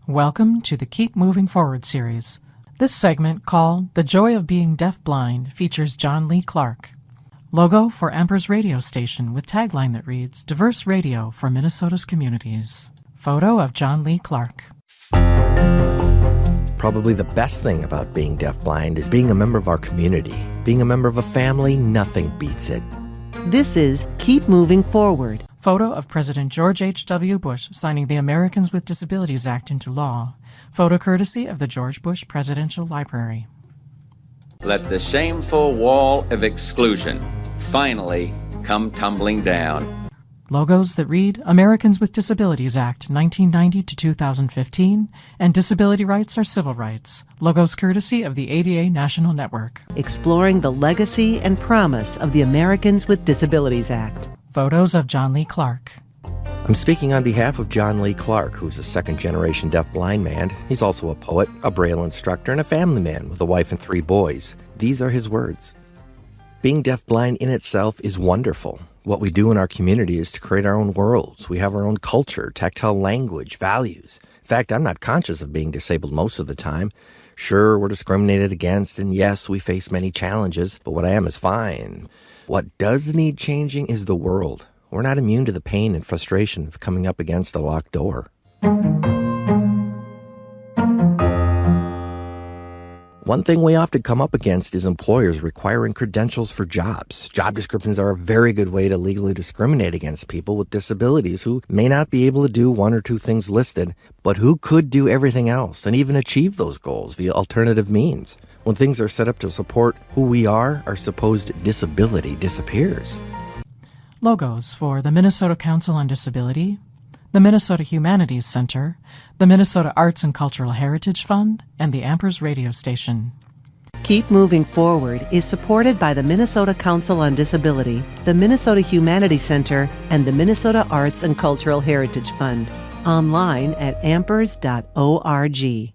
Welcome to the Keep Moving Forward series. This segment, called The Joy of Being Deafblind, features John Lee Clark. Logo for Emperor's radio station with tagline that reads, Diverse Radio for Minnesota's Communities. Photo of John Lee Clark. Probably the best thing about being deafblind is being a member of our community. Being a member of a family, nothing beats it. This is Keep Moving Forward. Photo of President George H.W. Bush signing the Americans with Disabilities Act into law. Photo courtesy of the George Bush Presidential Library. Let the shameful wall of exclusion finally come tumbling down. Logos that read Americans with Disabilities Act 1990 to 2015 and Disability Rights are Civil Rights. Logos courtesy of the ADA National Network. Exploring the legacy and promise of the Americans with Disabilities Act. Photos of John Lee Clark. I'm speaking on behalf of John Lee Clark, who's a second-generation deafblind man. He's also a poet, a Braille instructor, and a family man with a wife and 3 boys. These are his words. Being deafblind in itself is wonderful. What we do in our community is to create our own worlds. We have our own culture, tactile language, values. In fact, I'm not conscious of being disabled most of the time. Sure, we're discriminated against, and yes, we face many challenges, but what I am is fine. What does need changing is the world. We're not immune to the pain and frustration of coming up against a locked door. One thing we often come up against is employers requiring credentials for jobs. Job descriptions are a very good way to legally discriminate against people with disabilities who may not be able to do 1 or 2 things listed, but who could do everything else and even achieve those goals via alternative means. When things are set up to support who we are, our supposed disability disappears. Logos for the Minnesota Council on Disability, the Minnesota Humanities Center, the Minnesota Arts and Cultural Heritage Fund, and the Emperor's radio station. Keep Moving Forward is supported by the Minnesota Council on Disability, the Minnesota Humanities Center, and the Minnesota Arts and Cultural Heritage Fund. Online at ampers.org.